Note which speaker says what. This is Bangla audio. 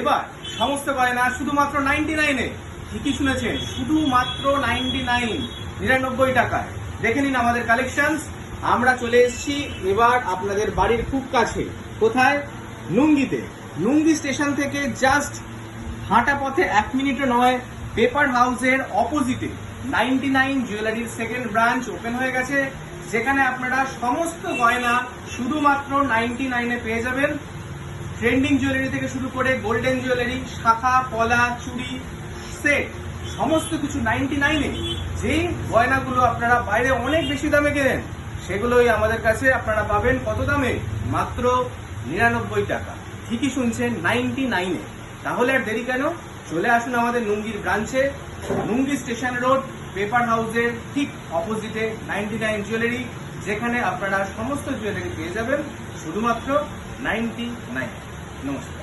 Speaker 1: এবার সমস্ত গয়না শুধুমাত্র 99-এ। ঠিকই শুনেছেন, শুধুমাত্র 99 টাকায়। দেখে নিন আমাদের কালেকশনস। আমরা চলে এসেছি এবার আপনাদের বাড়ির খুব কাছে। কোথায়? নুঙ্গিতে। নুঙ্গি স্টেশন থেকে জাস্ট হাঁটা পথে 1 মিনিটও নয়, পেপার হাউসের অপোজিটে 99 জুয়েলারির সেকেন্ড ব্রাঞ্চ ওপেন হয়ে গেছে, যেখানে আপনারা সমস্ত গয়না শুধুমাত্র 99-এ পেয়ে যাবেন। ট্রেন্ডিং জুয়েলারি থেকে শুরু করে গোল্ডেন জুয়েলারি, শাখা, পলা, চুড়ি, সেট, সমস্ত কিছু 99-এ। যে গয়নাগুলো আপনারা বাইরে অনেক বেশি দামে কেনেন, সেগুলোই আমাদের কাছে আপনারা পাবেন কত দামে? মাত্র 99 টাকা। ঠিকই শুনছেন, 99-এ। তাহলে আর দেরি কেন? চলে আসুন আমাদের নুঙ্গির ব্রাঞ্চে, নুঙ্গি স্টেশন রোড, পেপার হাউসের ঠিক অপোজিটে 99 জুয়েলারি, যেখানে আপনারা সমস্ত জুয়েলারি পেয়ে যাবেন শুধুমাত্র 99। নমস্কার।